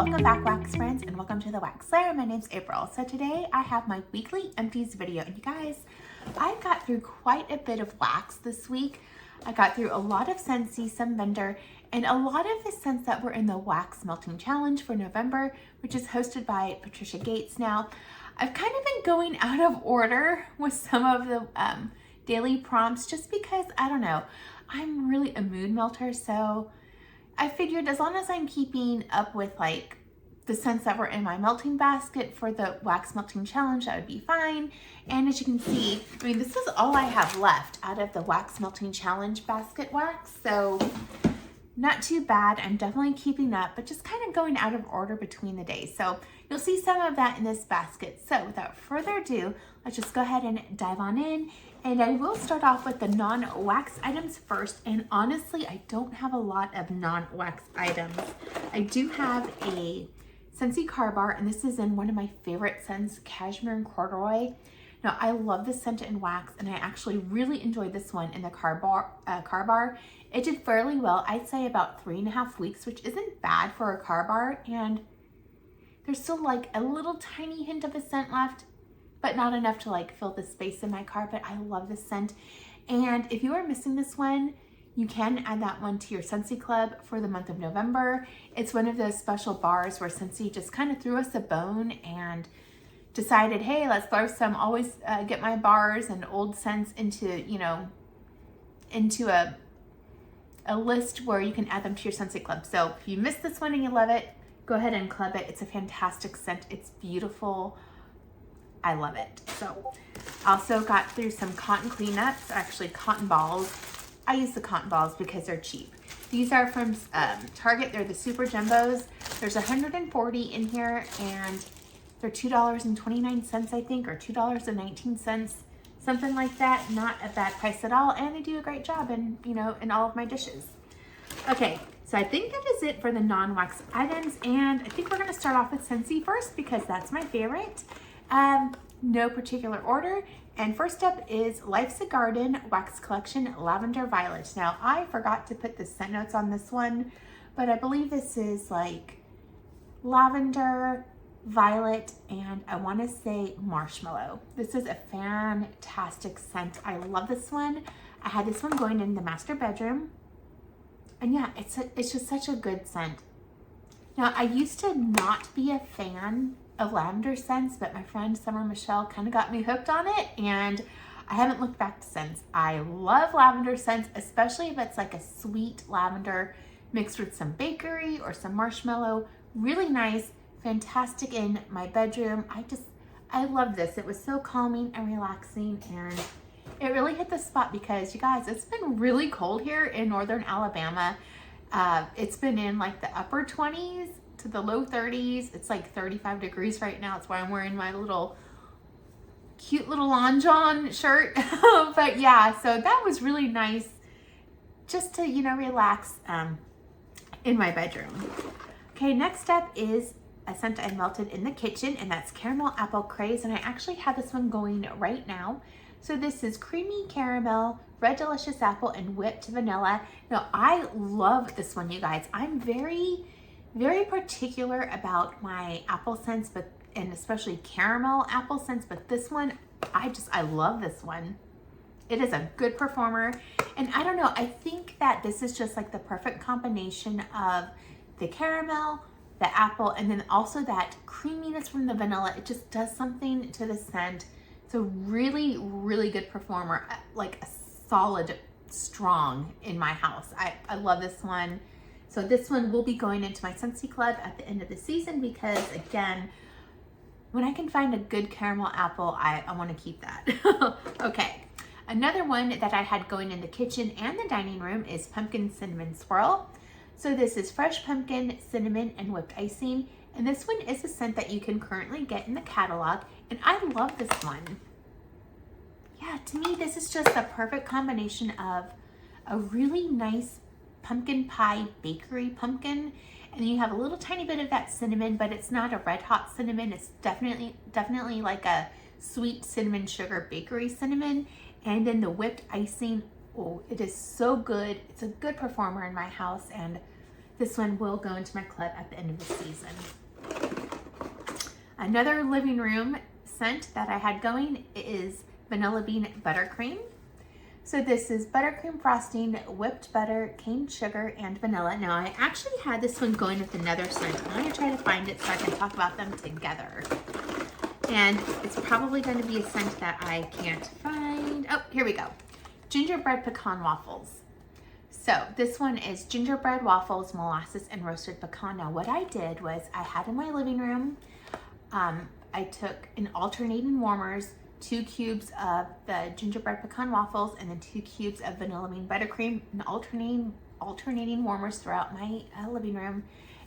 Welcome back, wax friends, and welcome to the Wax Slayer. My name's April. So today I have my weekly empties video, and you guys, I got through quite a bit of wax this week. I got through a lot of Scentsy, some vendor, and a lot of the scents that were in the wax melting challenge for November, which is hosted by Patricia Gates. Now, I've kind of been going out of order with some of the daily prompts just because, I don't know, I'm really a mood melter, so I figured as long as I'm keeping up with like the scents that were in my melting basket for the wax melting challenge, that would be fine. And as you can see, I mean, this is all I have left out of the wax melting challenge basket wax. So not too bad. I'm definitely keeping up, but just kind of going out of order between the days. So you'll see some of that in this basket. So without further ado, let's just go ahead and dive on in. And I will start off with the non-wax items first. And honestly, I don't have a lot of non-wax items. I do have a Scentsy car bar, and this is in one of my favorite scents, Cashmere Corduroy. Now, I love this scent in wax, and I actually really enjoyed this one in the car bar. It did fairly well. I'd say about 3.5 weeks, which isn't bad for a car bar. And there's still like a little tiny hint of a scent left, but not enough to like fill the space in my car. But I love this scent. And if you are missing this one, you can add that one to your Scentsy Club for the month of November. It's one of those special bars where Scentsy just kind of threw us a bone and decided, hey, let's throw some, always get my bars and old scents into, you know, into a list where you can add them to your Scentsy Club. So if you missed this one and you love it, go ahead and club it. It's a fantastic scent. It's beautiful. I love it. So also got through some cotton cleanups, actually cotton balls. I use the cotton balls because they're cheap. These are from Target. They're the super jumbos. There's 140 in here, and they're $2.29, I think, or $2.19, something like that. Not a bad price at all, and they do a great job in, you know, in all of my dishes. Okay, so I think that is it for the non-wax items, and I think we're gonna start off with Scentsy first because that's my favorite. No particular order. And first up is Life's a Garden Wax Collection Lavender Violet. Now, I forgot to put the scent notes on this one, but I believe this is like lavender, violet, and I want to say marshmallow. This is a fantastic scent. I love this one. I had this one going in the master bedroom. And yeah, it's just such a good scent. Now, I used to not be a fan of lavender scents, but my friend Summer Michelle kind of got me hooked on it, and I haven't looked back since. I love lavender scents, especially if it's like a sweet lavender mixed with some bakery or some marshmallow. Really nice, fantastic in my bedroom. I love this. It was so calming and relaxing, and it really hit the spot because, you guys, it's been really cold here in northern Alabama. It's been in like the upper 20s to the low 30s. It's like 35 degrees right now. That's why I'm wearing my cute little Long John shirt. But yeah, so that was really nice just to, you know, relax in my bedroom. Okay, next up is a scent I melted in the kitchen, and that's Caramel Apple Craze, and I actually have this one going right now. So this is creamy caramel, red delicious apple, and whipped vanilla. Now, I love this one, you guys. I'm very particular about my apple scents, and especially caramel apple scents, but this one, I love this one. It is a good performer, and I don't know, I think that this is just like the perfect combination of the caramel, the apple, and then also that creaminess from the vanilla. It just does something to the scent. It's a really, really good performer, like a solid, strong in my house. I love this one. So this one will be going into my Scentsy Club at the end of the season because, again, when I can find a good caramel apple, I want to keep that. Okay, another one that I had going in the kitchen and the dining room is Pumpkin Cinnamon Swirl. So this is fresh pumpkin, cinnamon, and whipped icing. And this one is a scent that you can currently get in the catalog. And I love this one. Yeah, to me, this is just the perfect combination of a really nice pumpkin pie bakery pumpkin, and then you have a little tiny bit of that cinnamon, but it's not a red hot cinnamon. It's definitely like a sweet cinnamon sugar bakery cinnamon. And then the whipped icing, oh, it is so good. It's a good performer in my house, and this one will go into my club at the end of the season. Another living room scent that I had going is Vanilla Bean Buttercream. So this is buttercream frosting, whipped butter, cane sugar, and vanilla. Now I actually had this one going with another scent. I'm going to try to find it so I can talk about them together. And it's probably going to be a scent that I can't find. Oh, here we go. Gingerbread Pecan Waffles. So this one is gingerbread waffles, molasses, and roasted pecan. Now what I did was I had in my living room, I took in alternating warmers 2 cubes of the gingerbread pecan waffles and then 2 cubes of vanilla bean buttercream and alternating warmers throughout my living room.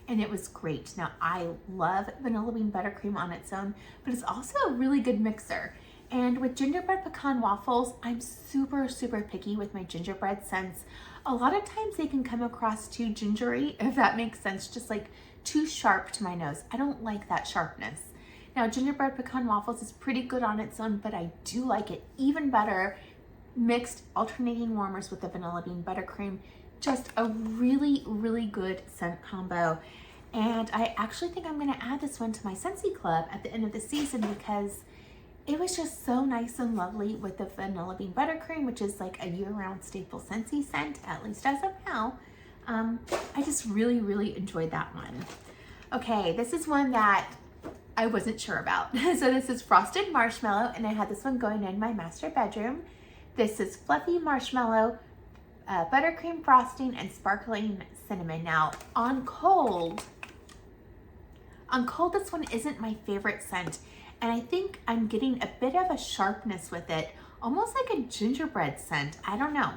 And it was great. Now I love vanilla bean buttercream on its own, but it's also a really good mixer. And with gingerbread pecan waffles, I'm super, super picky with my gingerbread scents. A lot of times they can come across too gingery, if that makes sense, just like too sharp to my nose. I don't like that sharpness. Now, gingerbread pecan waffles is pretty good on its own, but I do like it even better mixed alternating warmers with the vanilla bean buttercream. Just a really, really good scent combo. And I actually think I'm gonna add this one to my Scentsy Club at the end of the season because it was just so nice and lovely with the vanilla bean buttercream, which is like a year-round staple Scentsy scent, at least as of now. I just really, really enjoyed that one. Okay, this is one that I wasn't sure about. So this is Frosted Marshmallow, and I had this one going in my master bedroom. This is Fluffy Marshmallow, Buttercream Frosting, and Sparkling Cinnamon. Now, on cold, this one isn't my favorite scent, and I think I'm getting a bit of a sharpness with it, almost like a gingerbread scent. I don't know.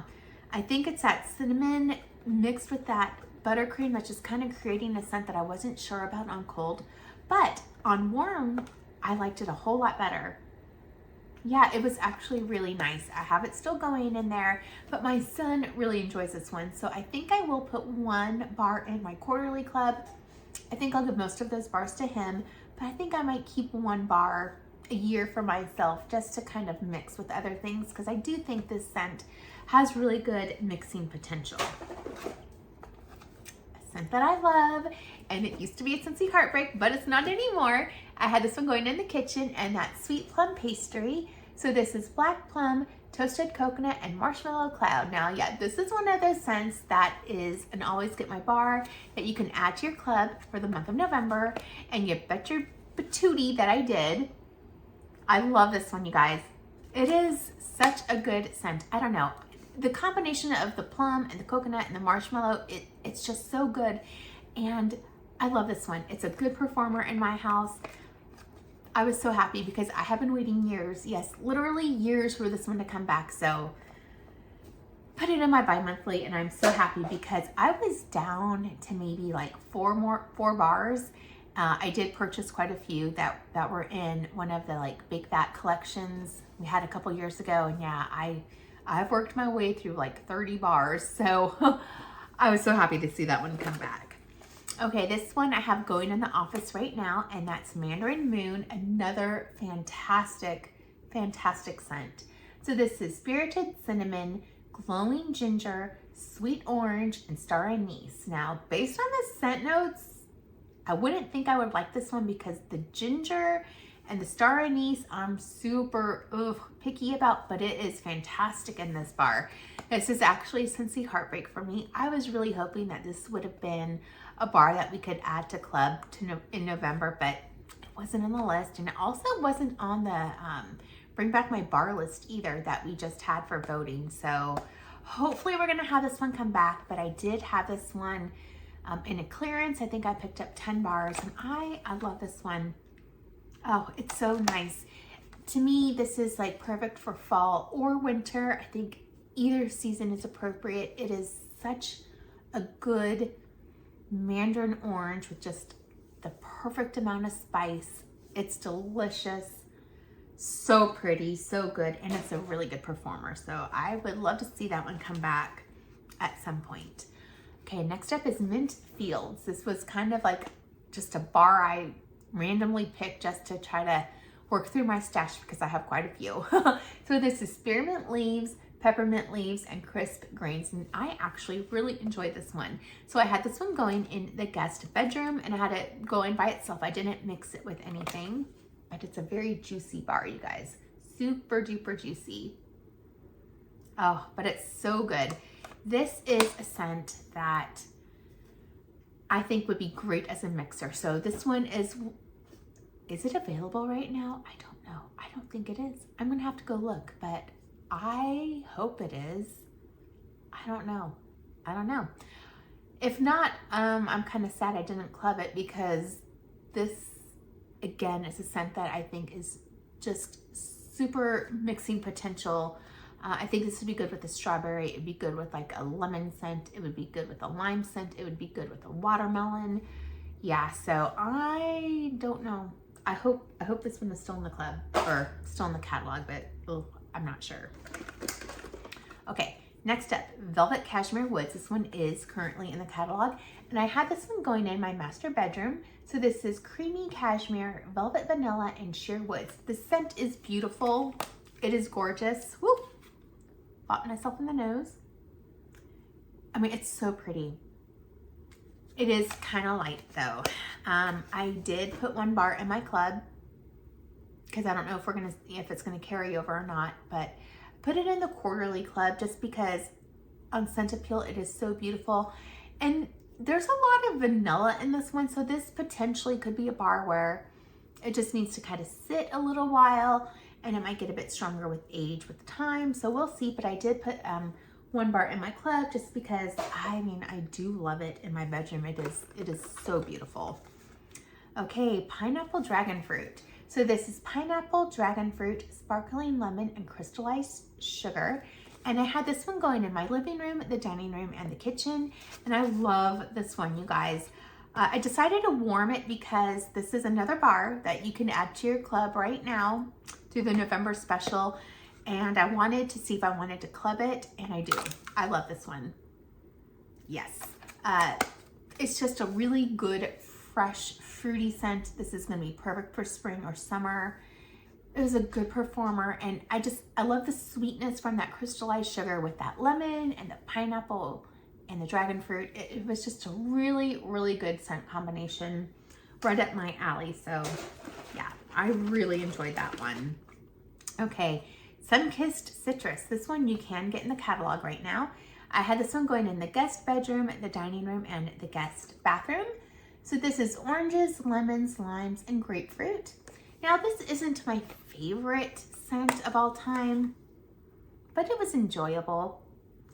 I think it's that cinnamon mixed with that buttercream that's just kind of creating a scent that I wasn't sure about on cold. But on warm, I liked it a whole lot better. Yeah, it was actually really nice. I have it still going in there, but my son really enjoys this one. So I think I will put 1 bar in my quarterly club. I think I'll give most of those bars to him, but I think I might keep 1 bar a year for myself just to kind of mix with other things because I do think this scent has really good mixing potential. A scent that I love, and it used to be a Scentsy Heartbreak, but it's not anymore. I had this one going in the kitchen, and that's Sweet Plum Pastry. So this is Black Plum, Toasted Coconut, and Marshmallow Cloud. Now, yeah, this is one of those scents that is an always get my bar that you can add to your club for the month of November, and you bet your patootie that I did. I love this one, you guys. It is such a good scent. I don't know. The combination of the plum and the coconut and the marshmallow, it's just so good. And I love this one. It's a good performer in my house. I was so happy because I have been waiting years, yes, literally years for this one to come back. So put it in my bi-monthly, and I'm so happy because I was down to maybe like 4 bars. I did purchase quite a few that were in one of the like Big Fat collections we had a couple years ago. And yeah, I've worked my way through like 30 bars. So I was so happy to see that one come back. Okay, this one I have going in the office right now, and that's Mandarin Moon, another fantastic, fantastic scent. So this is Spirited Cinnamon, Glowing Ginger, Sweet Orange, and Star Anise. Now, based on the scent notes, I wouldn't think I would like this one because the ginger and the star anise I'm super picky about, but it is fantastic in this bar. This is actually a Scentsy Heartbreak for me. I was really hoping that this would have been a bar that we could add to club in November, but it wasn't on the list, and it also wasn't on the bring back my bar list either that we just had for voting. So hopefully we're gonna have this one come back, but I did have this one in a clearance. I think I picked up 10 bars, and I love this one. Oh, it's so nice. To me, this is like perfect for fall or winter. I think either season is appropriate. It is such a good mandarin orange with just the perfect amount of spice. It's delicious, so pretty, so good, and it's a really good performer. So I would love to see that one come back at some point. Okay, next up is Mint Fields. This was kind of like just a bar I randomly picked just to try to work through my stash because I have quite a few. So this is Spearmint Leaves, peppermint leaves, and crisp grains. And I actually really enjoyed this one. So I had this one going in the guest bedroom and I had it going by itself. I didn't mix it with anything, but it's a very juicy bar, you guys. Super duper juicy. Oh, but it's so good. This is a scent that I think would be great as a mixer. So this one is it available right now? I don't know. I don't think it is. I'm gonna have to go look, but I hope it is. I don't know. I don't know. If not, I'm kind of sad I didn't club it, because this, again, is a scent that I think is just super mixing potential. I think this would be good with a strawberry. It would be good with like a lemon scent. It would be good with a lime scent. It would be good with a watermelon. Yeah, so I don't know. I hope this one is still in the club or still in the catalog, but I'm not sure. Okay, next up, Velvet Cashmere Woods. This one is currently in the catalog, and I had this one going in my master bedroom. So this is creamy cashmere, velvet vanilla, and sheer woods. The scent is beautiful. It is gorgeous. Woo! Popped myself in the nose. I mean, it's so pretty. It is kind of light though. I did put 1 bar in my club because I don't know if it's gonna carry over or not, but put it in the quarterly club just because on Scent Appeal it is so beautiful. And there's a lot of vanilla in this one, so this potentially could be a bar where it just needs to kind of sit a little while, and it might get a bit stronger with age, with time. So we'll see, but I did put 1 bar in my club just because, I mean, I do love it in my bedroom. It is so beautiful. Okay, Pineapple Dragon Fruit. So this is pineapple, dragon fruit, sparkling lemon, and crystallized sugar. And I had this one going in my living room, the dining room, and the kitchen. And I love this one, you guys. I decided to warm it because this is another bar that you can add to your club right now through the November special. And I wanted to see if I wanted to club it, and I do. I love this one. Yes. It's just a really good, fresh, fruity scent. This is gonna be perfect for spring or summer. It was a good performer, and I love the sweetness from that crystallized sugar with that lemon and the pineapple and the dragon fruit. It was just a really, really good scent combination, right up my alley. So yeah, I really enjoyed that one. Okay, Sun-Kissed Citrus. This one you can get in the catalog right now. I had this one going in the guest bedroom, the dining room, and the guest bathroom. So this is oranges, lemons, limes, and grapefruit. Now this isn't my favorite scent of all time, but it was enjoyable.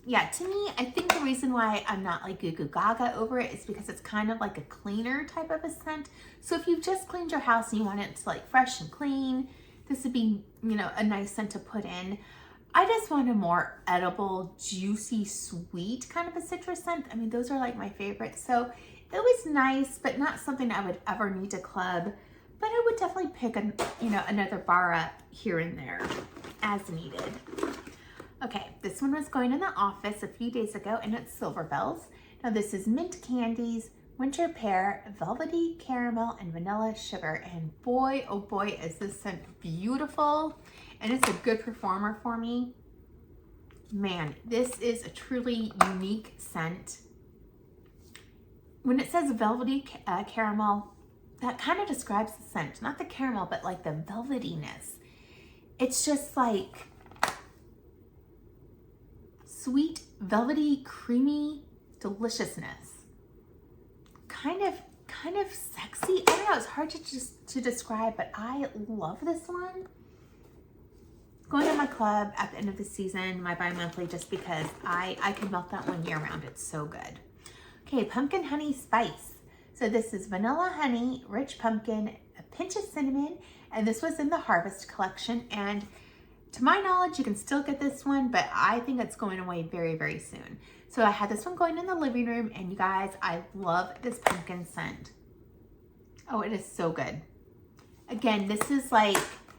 Yeah, to me, I think the reason why I'm not like goo goo gaga over it is because it's kind of like a cleaner type of a scent. So if you've just cleaned your house and you want it to like fresh and clean, this would be, you know, a nice scent to put in. I just want a more edible, juicy, sweet kind of a citrus scent. I mean, those are like my favorites. So it was nice, but not something I would ever need to club. But I would definitely pick another bar up here and there as needed. Okay, this one was going in the office a few days ago, and it's Silver Bells. Now this is mint candies, winter pear, velvety caramel, and vanilla sugar. And boy, oh boy, is this scent beautiful. And it's a good performer for me. Man, this is a truly unique scent. When it says velvety caramel, that kind of describes the scent. Not the caramel, but like the velvetyness. It's just like sweet, velvety, creamy deliciousness. Kind of sexy. I don't know, it's hard to describe, but I love this one. Going to my club at the end of the season, my bi-monthly, just because I can melt that one year round. It's so good. Okay, Pumpkin Honey Spice. So this is vanilla honey, rich pumpkin, a pinch of cinnamon, and this was in the Harvest collection. And to my knowledge, you can still get this one, but I think it's going away very, very soon. So I had this one going in the living room, and you guys, I love this pumpkin scent. Oh, it is so good. Again, this is like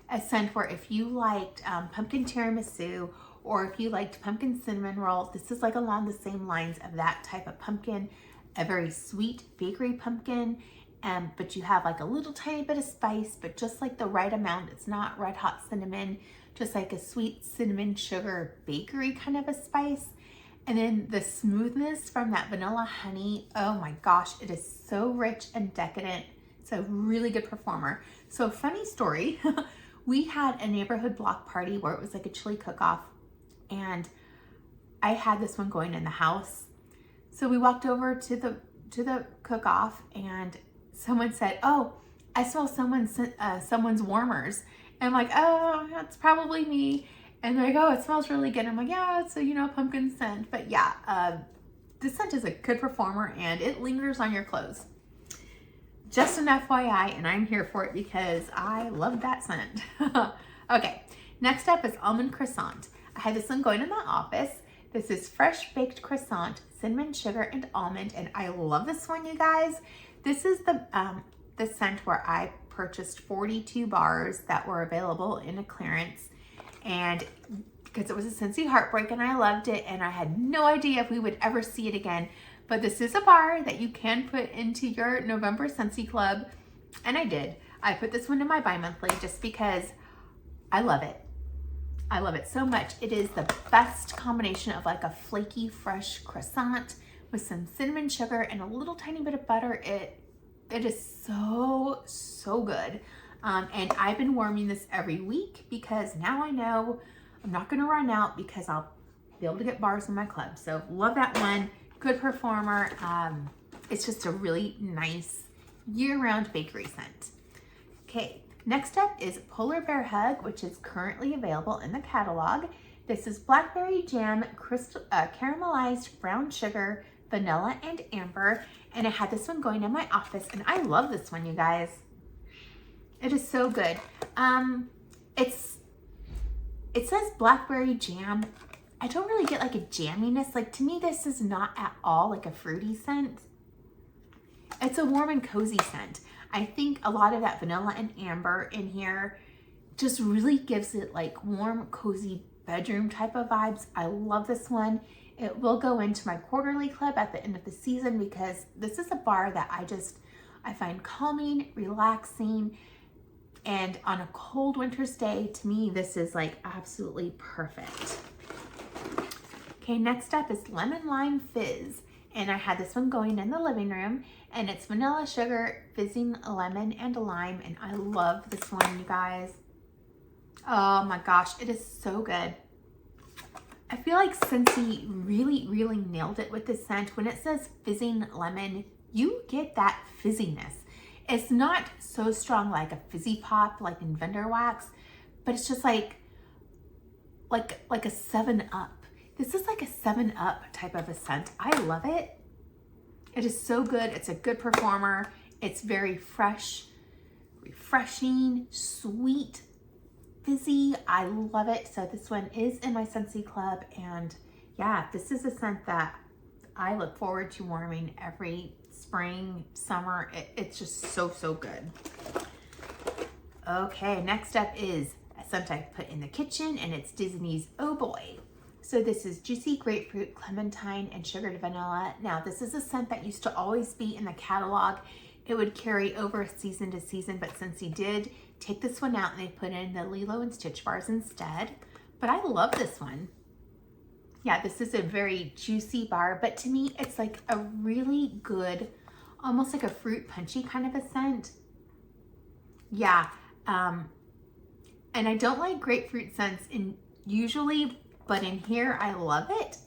a scent where if you liked pumpkin tiramisu, or if you liked pumpkin cinnamon roll, this is like along the same lines of that type of pumpkin, a very sweet bakery pumpkin. but you have like a little tiny bit of spice, but just like the right amount. It's not red hot cinnamon, just like a sweet cinnamon sugar bakery kind of a spice. And then the smoothness from that vanilla honey, oh my gosh, it is so rich and decadent. It's a really good performer. So funny story, we had a neighborhood block party where it was like a chili cook-off, and I had this one going in the house. So we walked over to the cook-off, and someone said, "Oh, I smell someone's warmers." And I'm like, "Oh, that's probably me." And they're like, "Oh, it smells really good." I'm like, "Yeah, it's a pumpkin scent." But yeah, this scent is a good performer, and it lingers on your clothes. Just an FYI, and I'm here for it because I love that scent. Okay, next up is Almond Croissant. I had this one going in the office. This is Freshpicked Croissant, cinnamon sugar, and almond, and I love this one, you guys. This is the scent where I purchased 42 bars that were available in a clearance, and because it was a Scentsy heartbreak and I loved it, and I had no idea if we would ever see it again. But this is a bar that you can put into your November Scentsy Club, and I did. I put this one in my bi-monthly just because I love it. I love it so much. It is the best combination of like a flaky, fresh croissant with some cinnamon sugar and a little tiny bit of butter. It is so, so good. And I've been warming this every week because now I know I'm not gonna run out because I'll be able to get bars in my club. So love that one, good performer. It's just a really nice year-round bakery scent. Okay, next up is Polar Bear Hug, which is currently available in the catalog. This is blackberry jam, caramelized brown sugar, vanilla, and amber. And I had this one going in my office, and I love this one, you guys. It is so good. It says blackberry jam. I don't really get like a jamminess. Like, to me, this is not at all like a fruity scent. It's a warm and cozy scent. I think a lot of that vanilla and amber in here just really gives it like warm, cozy bedroom type of vibes. I love this one. It will go into my quarterly club at the end of the season because this is a bar that I find calming, relaxing, and on a cold winter's day, to me, this is like absolutely perfect. Okay, next up is Lemon Lime Fizz. And I had this one going in the living room, and it's vanilla sugar, fizzing lemon, and lime. And I love this one, you guys. Oh my gosh, it is so good. I feel like Scentsy really, really nailed it with this scent. When it says fizzing lemon, you get that fizziness. It's not so strong like a fizzy pop like in Vendor Wax, but it's just like a 7-Up. This is like a 7-Up type of a scent. I love it. It is so good. It's a good performer. It's very fresh, refreshing, sweet, fizzy. I love it. So this one is in my Scentsy Club, and yeah, this is a scent that I look forward to warming every spring, summer. It's just so, so good. Okay, next up is a scent I put in the kitchen, and it's Disney's Oh Boy. So this is juicy grapefruit, clementine, and sugared vanilla. Now, this is a scent that used to always be in the catalog. It would carry over season to season, but Scentsy did take this one out and they put in the Lilo and Stitch bars instead. But I love this one. Yeah, this is a very juicy bar, but to me, it's like a really good, almost like a fruit punchy kind of a scent. Yeah, and I don't like grapefruit scents usually, but in here, I love it.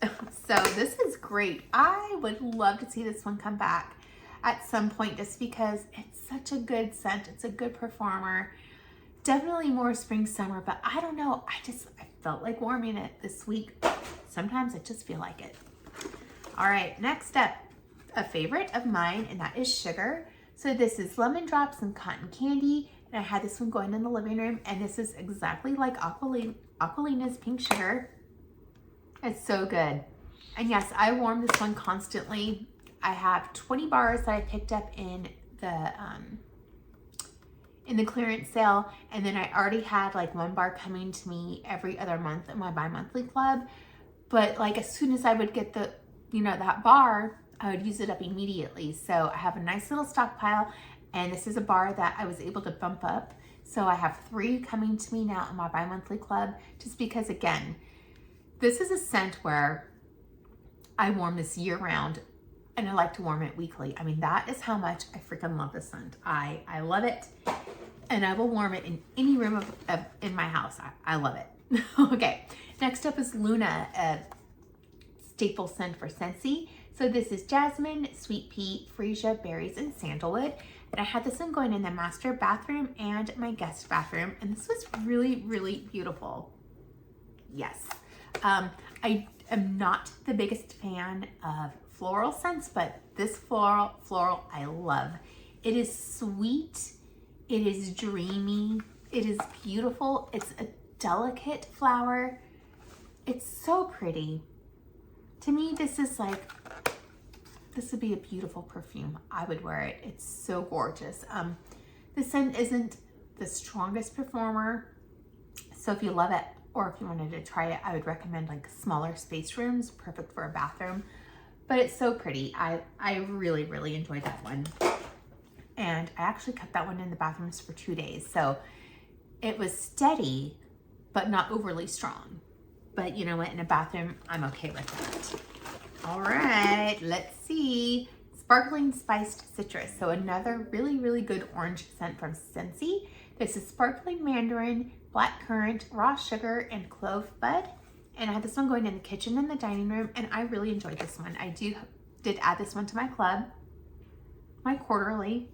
So this is great. I would love to see this one come back at some point just because it's such a good scent. It's a good performer. Definitely more spring, summer, but I don't know. I felt like warming it this week. Sometimes I just feel like it. All right, next up, a favorite of mine, and that is sugar. So this is lemon drops and cotton candy, and I had this one going in the living room, and this is exactly like Aqualina's pink sugar. It's so good. And yes, I warm this one constantly. I have 20 bars that I picked up in the clearance sale, and then I already had like one bar coming to me every other month in my bi-monthly club. But like as soon as I would get that bar, I would use it up immediately. So I have a nice little stockpile, And this is a bar that I was able to bump up. So I have 3 coming to me now in my bi-monthly club, just because, again, this is a scent where I warm this year round and I like to warm it weekly. I mean, that is how much I freaking love this scent. I love it, and I will warm it in any room in my house. I love it. Okay, next up is Luna, a staple scent for Scentsy. So this is jasmine, sweet pea, freesia, berries, and sandalwood. And I had this one going in the master bathroom and my guest bathroom, and this was really, really beautiful. Yes. I am not the biggest fan of floral scents, but this floral I love. It is sweet, it is dreamy, it is beautiful. It's a delicate flower. It's so pretty. To me, this is like, this would be a beautiful perfume. I would wear it. It's so gorgeous. The scent isn't the strongest performer, so if you love it or if you wanted to try it, I would recommend like smaller space rooms, perfect for a bathroom. But it's so pretty. I really, really enjoyed that one. And I actually kept that one in the bathrooms for 2 days. So it was steady, but not overly strong. But you know what, in a bathroom, I'm okay with that. All right, let's see. Sparkling Spiced Citrus. So another really, really good orange scent from Scentsy. This is sparkling mandarin, black currant, raw sugar, and clove bud. And I had this one going in the kitchen and the dining room, and I really enjoyed this one. I did add this one to my club, my quarterly.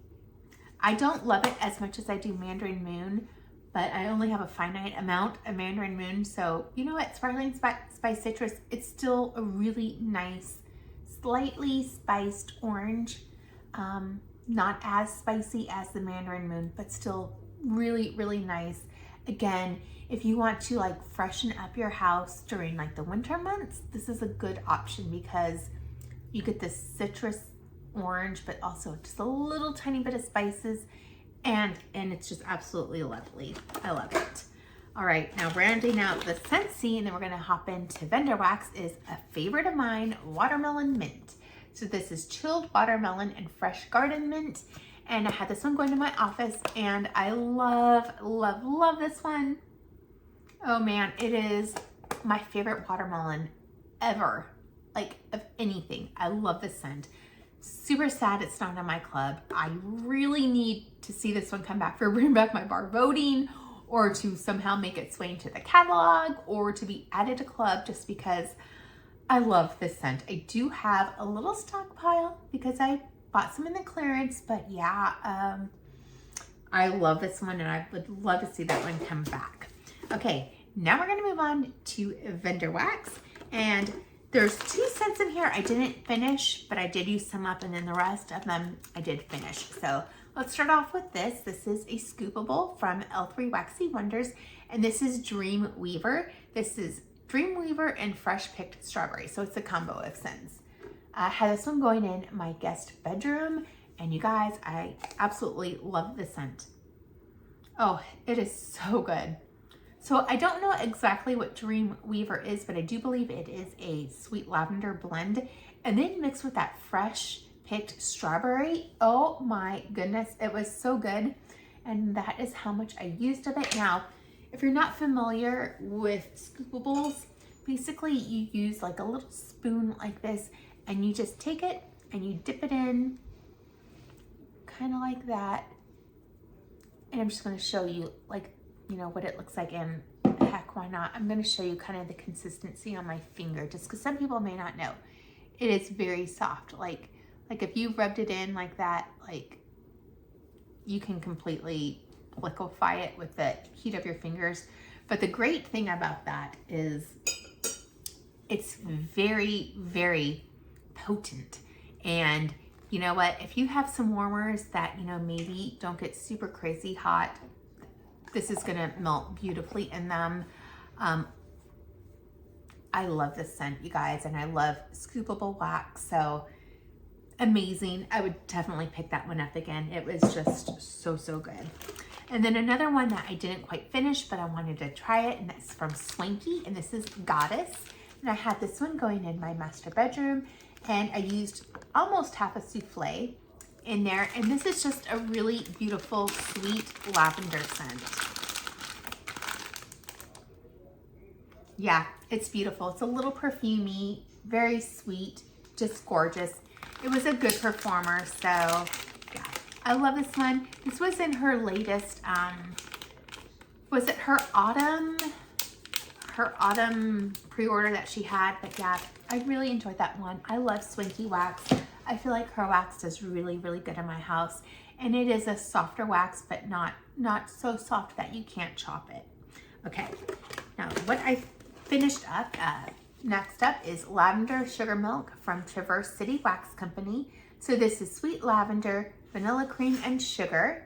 I don't love it as much as I do Mandarin Moon, but I only have a finite amount of Mandarin Moon. So you know what, Sparkling Spiced Citrus, it's still a really nice, slightly spiced orange. Not as spicy as the Mandarin Moon, but still really, really nice. Again, if you want to like freshen up your house during like the winter months, this is a good option because you get this citrus orange, but also just a little tiny bit of spices, and it's just absolutely lovely. I love it. All right, now rounding out the Scentsy, and then we're gonna hop into vendor wax, is a favorite of mine, Watermelon Mint. So this is chilled watermelon and fresh garden mint. And I had this one going to my office, and I love, love, love this one. Oh man, it is my favorite watermelon ever, like of anything. I love this scent. Super sad it's not in my club. I really need to see this one come back for Bring Back My Bar voting, or to somehow make its way into the catalog, or to be added to club, just because I love this scent. I do have a little stockpile because I bought some in the clearance, but yeah, I love this one, and I would love to see that one come back. Okay, now we're gonna move on to vendor wax, and there's 2 scents in here I didn't finish, but I did use some up, and then the rest of them I did finish. So let's start off with this. This is a scoopable from L3 Waxy Wonders, and this is Dreamweaver. This is Dreamweaver and Freshpicked Strawberry, so it's a combo of scents. I had this one going in my guest bedroom, and you guys, I absolutely love this scent. Oh, it is so good. So I don't know exactly what Dreamweaver is, but I do believe it is a sweet lavender blend, and then mixed with that fresh picked strawberry. Oh my goodness, it was so good. And that is how much I used of it. Now, if you're not familiar with scoopables, basically you use like a little spoon like this, and you just take it and you dip it in kind of like that. And I'm just going to show you, like, you know, what it looks like, and heck, why not? I'm going to show you kind of the consistency on my finger, just because some people may not know. It is very soft. Like if you rubbed it in like that, like, you can completely liquefy it with the heat of your fingers. But the great thing about that is it's very, very potent. And you know what, if you have some warmers that, you know, maybe don't get super crazy hot, this is gonna melt beautifully in them. I love this scent, you guys, and I love scoopable wax, so amazing. I would definitely pick that one up again. It was just so, so good. And then another one that I didn't quite finish, but I wanted to try it, and that's from Swanky, and this is Goddess. And I had this one going in my master bedroom, and I used almost half a souffle, in there. And this is just a really beautiful, sweet lavender scent. Yeah, it's beautiful. It's a little perfumey, very sweet, just gorgeous. It was a good performer, so yeah, I love this one. This was in her latest, was it her autumn pre-order that she had? But yeah, I really enjoyed that one. I love Swinky wax. I feel like her wax does really, really good in my house. And it is a softer wax, but not so soft that you can't chop it. Okay, now what I finished up, next up is Lavender Sugar Milk from Traverse City Wax Company. So this is sweet lavender, vanilla cream, and sugar.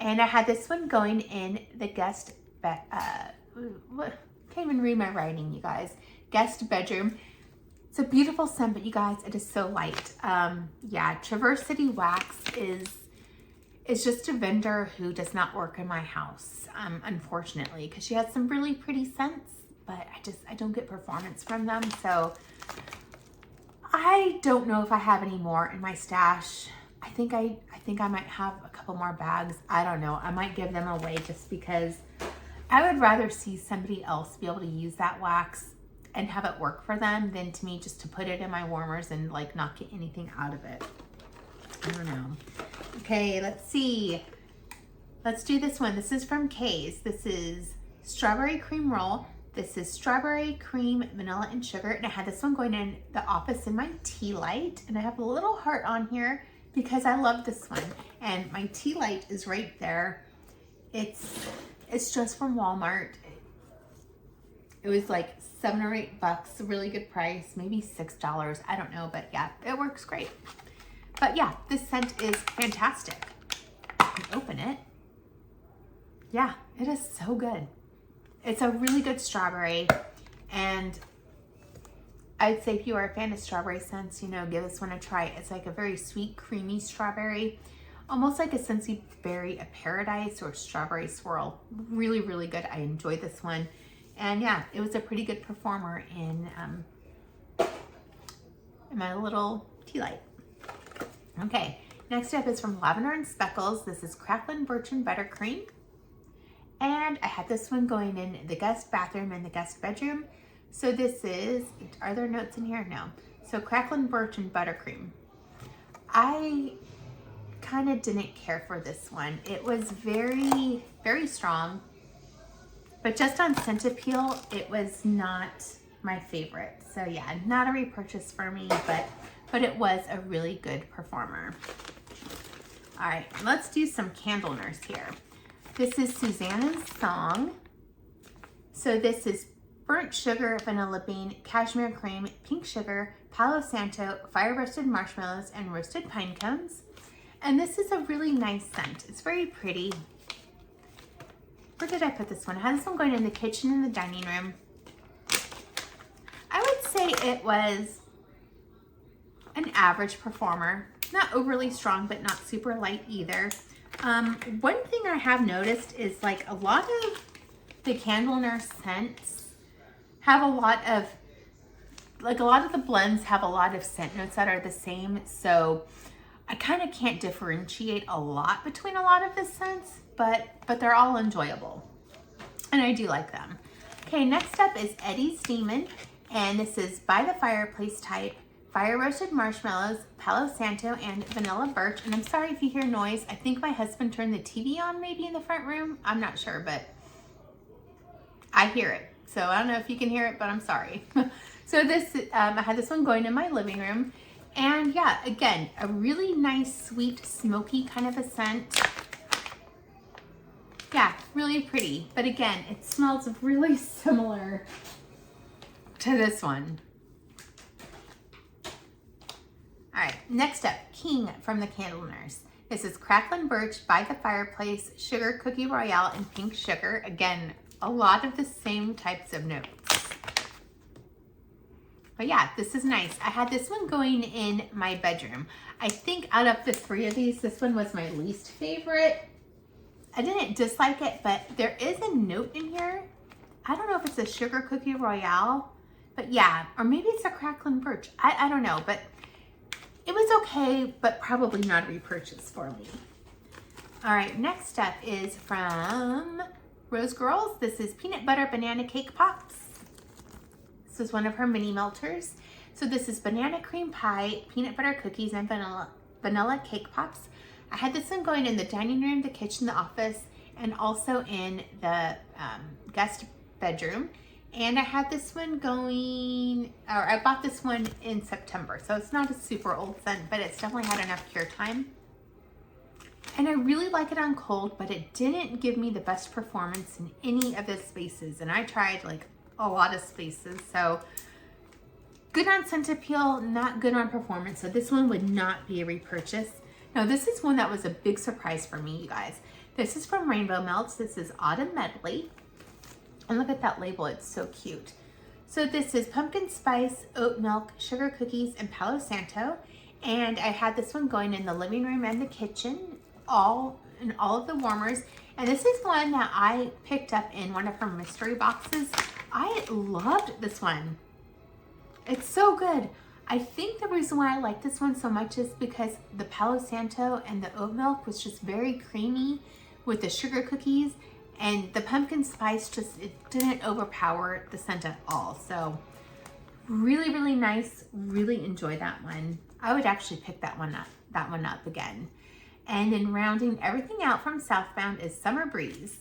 And I had this one going in the guest, can't even read my writing, you guys. Guest bedroom. It's a beautiful scent, but you guys, it is so light. Yeah, Traverse City Wax is just a vendor who does not work in my house, unfortunately, because she has some really pretty scents, but I don't get performance from them. So I don't know if I have any more in my stash. I think I might have a couple more bags. I don't know. I might give them away just because I would rather see somebody else be able to use that wax and have it work for them than to me just to put it in my warmers and like not get anything out of it. I don't know. Okay, let's see. Let's do this one. This is from Craze. This is strawberry cream roll. This is strawberry cream, vanilla, and sugar. And I had this one going in the office in my tea light. And I have a little heart on here because I love this one. And my tea light is right there. It's just from Walmart. It was like $7 or $8, a really good price, maybe $6. I don't know, but yeah, it works great. But yeah, this scent is fantastic. You can open it. Yeah, it is so good. It's a really good strawberry, and I'd say if you are a fan of strawberry scents, you know, give this one a try. It's like a very sweet, creamy strawberry, almost like a Scentsy Berry, a Paradise, or Strawberry Swirl. Really, really good. I enjoyed this one. And yeah, it was a pretty good performer in my little tea light. Okay, next up is from Lavender and Speckles. This is Crackling, Birch, and Buttercream. And I had this one going in the guest bathroom and the guest bedroom. So this is, are there notes in here? No. So Crackling, Birch, and Buttercream. I kind of didn't care for this one. It was very, very strong. But just on scent appeal, it was not my favorite. So yeah, not a repurchase for me, but it was a really good performer. All right, let's do some candle nurse here. This is Susanna's Song. So this is burnt sugar, vanilla bean, cashmere cream, pink sugar, Palo Santo, fire roasted marshmallows, and roasted pine cones. And this is a really nice scent. It's very pretty. Where did I put this one? I had this one going in the kitchen and the dining room. I would say it was an average performer. Not overly strong, but not super light either. One thing I have noticed is like a lot of the Candle Nurse scents have a lot of the blends have a lot of scent notes that are the same. So I kind of can't differentiate a lot between a lot of the scents, but they're all enjoyable. And I do like them. Okay, next up is Eddie's Demon. And this is By the Fireplace type. Fire roasted marshmallows, Palo Santo, and vanilla birch. And I'm sorry if you hear noise. I think my husband turned the TV on maybe in the front room. I'm not sure, but I hear it. So I don't know if you can hear it, but I'm sorry. So this, I had this one going in my living room. And yeah, again, a really nice, sweet, smoky kind of a scent. Yeah, really pretty. But again, it smells really similar to this one. All right, next up, King from the Candle Nurse. This is Crackling Birch, By the Fireplace, Sugar Cookie Royale, and Pink Sugar. Again, a lot of the same types of notes. But yeah, this is nice. I had this one going in my bedroom. I think out of the three of these, this one was my least favorite. I didn't dislike it, but there is a note in here. I don't know if it's a Sugar Cookie Royale, but yeah, or maybe it's a Crackling Birch. I don't know, but it was was okay, but probably not a repurchase for me. All right, next up is from Rose Girls. This is Peanut Butter Banana Cake Pops. This is one of her mini melters. So this is banana cream pie, peanut butter cookies, and vanilla cake pops. I had this one going in the dining room, the kitchen, the office, and also in the guest bedroom. And I had this one going, or I bought this one in September. So it's not a super old scent, but it's definitely had enough cure time. And I really like it on cold, but it didn't give me the best performance in any of the spaces. And I tried like a lot of spaces. So good on scent appeal, not good on performance. So this one would not be a repurchase. Now this is one that was a big surprise for me, you guys. This is from Rainbow Melts. This is Autumn Medley. And look at that label, it's so cute. So this is pumpkin spice, oat milk, sugar cookies, and Palo Santo. And I had this one going in the living room and the kitchen, all of the warmers. And this is one that I picked up in one of her mystery boxes. I loved this one. It's so good. I think the reason why I like this one so much is because the Palo Santo and the oat milk was just very creamy with the sugar cookies, and the pumpkin spice just, it didn't overpower the scent at all. So really, really nice. Really enjoy that one. I would actually pick that one up again. And then rounding everything out from Southbound is Summer Breeze.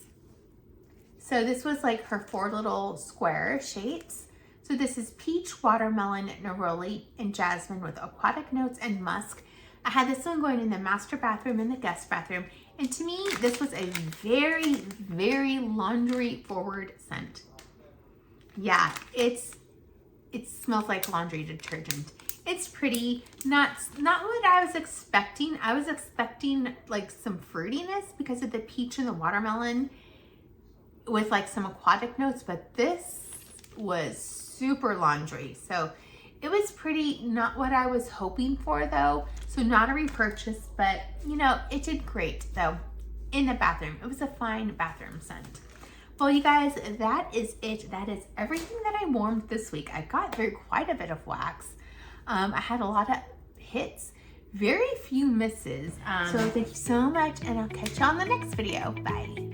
So this was like her 4 little square shapes. So this is peach, watermelon, neroli, and jasmine with aquatic notes and musk. I had this one going in the master bathroom and the guest bathroom. And to me, this was a very, very laundry forward scent. Yeah, it smells like laundry detergent. It's pretty, not what I was expecting. I was expecting like some fruitiness because of the peach and the watermelon with like some aquatic notes, but this was super laundry. So it was pretty, not what I was hoping for though. So not a repurchase, but you know, it did great though in the bathroom. It was a fine bathroom scent. Well, you guys, that is it. That is everything that I warmed this week. I got through quite a bit of wax. I had a lot of hits, very few misses. So thank you so much, and I'll catch you on the next video. Bye.